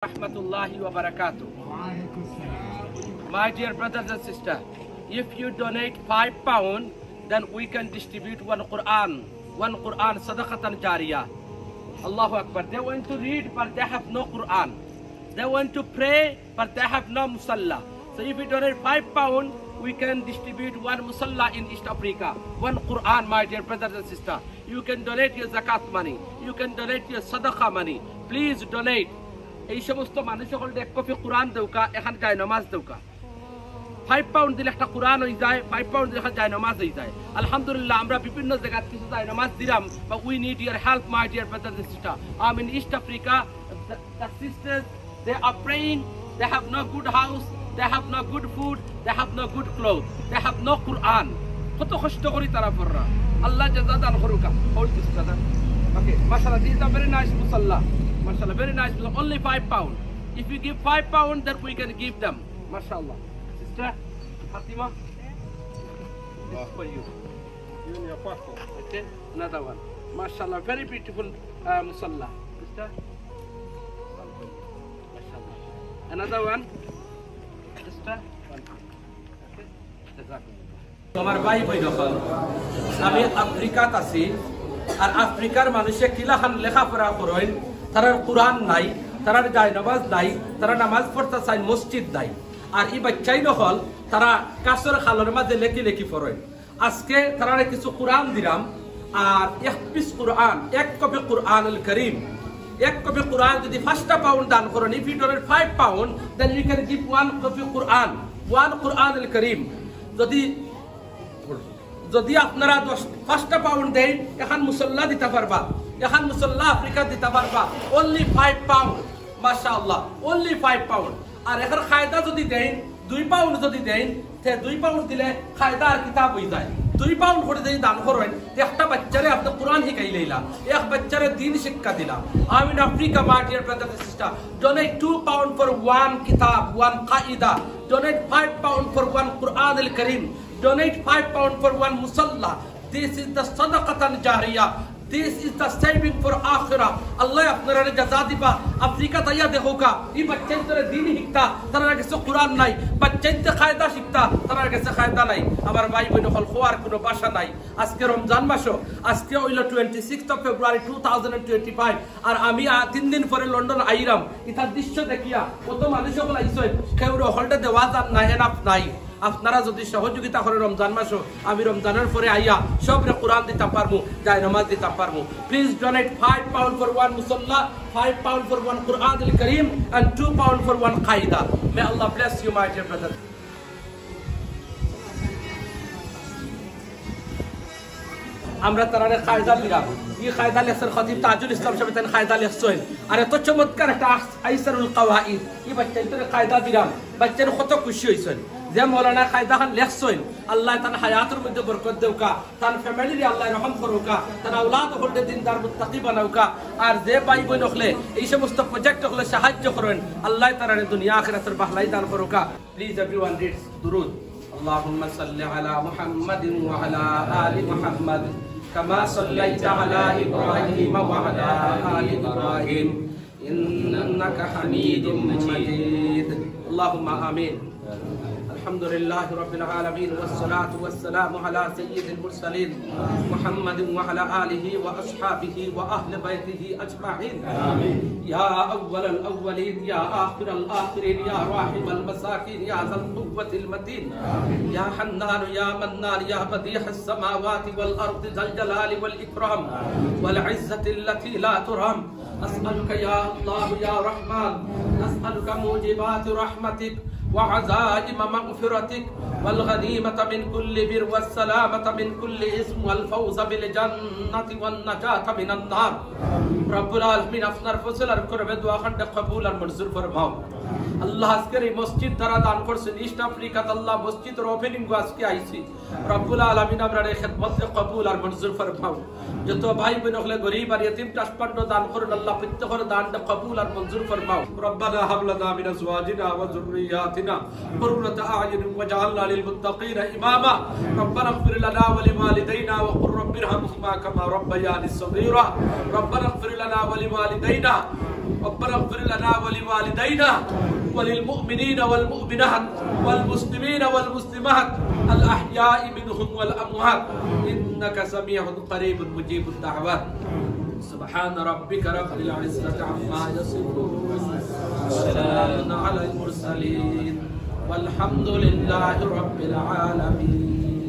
Rahmatullahi wa barakatuh. My dear brothers and sisters, if you donate £5, then we can distribute one Quran sadaqatan jariyah. Allahu Akbar. They want to read, but they have no Quran. They want to pray, but they have no musalla. So if you donate £5, we can distribute one musalla in East Africa, one Quran, my dear brothers and sisters. You can donate your zakat money. You can donate your sadaqah money. Please donate. এই সমস্ত মানুষ সকল এক copy কোরআন দেউকা এখন যায় নামাজ দেউকা £5 দিলে একটা কোরআন হয়ে যায় £5 দিলে একটা যায় নামাজ হয়ে যায় আলহামদুলিল্লাহ আমরা বিভিন্ন জায়গা কিছু যায় নামাজ দিলাম but we need your help my dear brothers and sisters. In East Africa the sisters they are praying, they have no good house, they have no good food, they have no good clothes, they have no Quran. কত কষ্ট করি তারা পড়রা আল্লাহ জাযা দান করুকা. Hold this brother. Okay, mashallah, this is a very nice musalla. Mashallah, very nice. Only £5. If you give £5, then we can give them. Mashallah. Sister Fatima, this is for you. You and your pastor. Okay, another one. Mashallah, very beautiful musalla. Sister, mashallah. Another one. Sister, one. Okay, jazakumullah. Tomar bhai bhai dokal. Ami Africa tasi. আর আফ্রিকার মানুষে কিলাখান লেখাপড়া করেন তারার কোরআন নাই, তারার যায় নামাজ নাই, তারা নামাজ পড়তে চায় মসজিদ নাই। আর এই বাচ্চাই নহল তারা কাসর খালের মাঝে লেখি লেখি পড়েন। আজকে তারা কিছু কোরআন দিলাম আর এক পিস কোরআন, এক কপি কোরআনুল কারীম, এক কপি কোরআন যদি £5 দান করেন, if you donate £5, then you can give one copy Quran, one Quranul Kareem. যদি আপনারা £5 দেন এখন মুসল্লা দিতে পারবা, এখন মুসল্লা আফ্রিকা দিতে পারবা only £5 মাশাআল্লাহ, only £5। আর এখন খায়দা যদি দেন £2 যদি দেন তে £2 দিলে খায়দা আর কিতাব হয়ে যায়। £2 করে যদি দান করেন একটা বাচ্চারে আপনি কোরআন শিখাই লইলা, এক বাচ্চারে দিন শিক্ষা দিলা। In Africa, my dear brothers and sisters, donate £2 for one kitab, one qaida. Donate £5 for one Quran al-Kareem. Donate £5 for one musalla. This is the sadaqatan jariyah. This is the saving for akhirah. Allah আপনারা জাযা দিবা। Africa তাইয়া দেখোকা এই বাচ্চাদের দিন শিক্ষা তারা কাছে কোরআন নাই, বাচ্চাদের কায়দা শিক্ষা তারা কাছে কায়দা নাই। আমার ভাই বোন হল খোয়ার কোনো ভাষা নাই। আজকে রমজান মাস, আজকে হইল 26 February 2025 আর আমি 3 দিন পরে লন্ডন আইরাম। ইতার দৃশ্য দেখিয়া কত মানুষ সকল আইছে, কেউ হলটা দেওয়া যান না, এনাফ নাই। আপনারা যদি সহযোগিতা করেন রমজান মাসে, আমি রমজানের পরে আইয়া সবরে কোরআন দিতে পারবো, যায় নামাজ দিতে পারবো। Please donate £5 for one musalla, £5 for one Quran al-Kareem and £2 for one qaida. May Allah bless you, my dear brother. আমরা তারারে কায়দা দিলাম। এই কায়দা লেখছেন খতিব তাজুল ইসলাম সাহেব, তেন কায়দা লেখছেন আর এত চমৎকার একটা আইসারুল কাওয়াইদ। এই বাচ্চাদের কায়দা দিলাম, বাচ্চারা কত খুশি হইছেন যে মৌলানা কায়দা খান লেখছেন। আল্লাহ তার হায়াতের মধ্যে বরকত দেউকা, তার ফ্যামিলির আল্লাহ রহম করুকা, তার আওলাদ হলতে দিনদার মুত্তাকি বানাউকা। আর যে ভাই বোন হলে এই সমস্ত প্রজেক্ট হলে সাহায্য করেন, আল্লাহ তার দুনিয়া আখিরাতের বাহলাই দান করুকা। প্লিজ এভরিওয়ান রিডস দুরুদ। اللهم صل على محمد وعلى آل محمد كما صليت على إبراهيم وعلى آل إبراهيم إنك حميد مجيد اللهم آمين. الحمد لله رب العالمين والصلاة والسلام على سيد المرسلين محمد وعلى آله وأصحابه وأهل بيته أجمعين. يا أول الأولين يا آخر الآخرين يا راحم المساكين يا ذا القوة المتين يا حنان يا منان يا بديع السماوات والأرض ذا الجلال والإكرام والعزة التي لا ترام. أسألك يا الله يا رحمن، أسألك موجبات رحمتك وعزائم مغفرتك والغنيمة من كل بر والسلامة من كل إثم والفوز بالجنة والنجاة من النار. رب العالمين আপনার ফজলের করবে দোয়া খন্ড কবুল আর মঞ্জুর ফরমাও। আল্লাহ আজকের এই মসজিদ দ্বারা দান করছেন ইস্ট আফ্রিকাত, আল্লাহ মসজিদের ওপেনিং আজকে আইছি। রব্বুল আলামিন আপনার এই খিদমতে কবুল আর মঞ্জুর ফরমাও। যত ভাই বোন হলে গরীব আর ইতিম ট্রাস্টফান্ড দান করুন, আল্লাহ প্রত্যেকের দানটা কবুল আর মঞ্জুর ফরমাও। রব্বানা হাব লানা মিন আজওয়াজিনা ওয়া যুররিয়াতিনা কুররাতা আ'য়ুন ওয়াজআলনা লিল মুত্তাকিনা ইমামা। রব্বানা ইগফির লানা ওয়া লিওয়ালিদাইনা ওয়া কুর রাব্বিরহামহুমা কামা রাব্বায়ানি সগীরা। রব্বানা ইগফির লানা ওয়া লিওয়ালিদাইনা ربنا اغفر لنا ولوالدينا وللمؤمنين والمؤمنات والمسلمين والمسلمات الأحياء منهم والأموات إنك سميع قريب مجيب الدعوات. سبحان ربك رب العزة عما يصفون وسلام على المرسلين والحمد لله رب العالمين.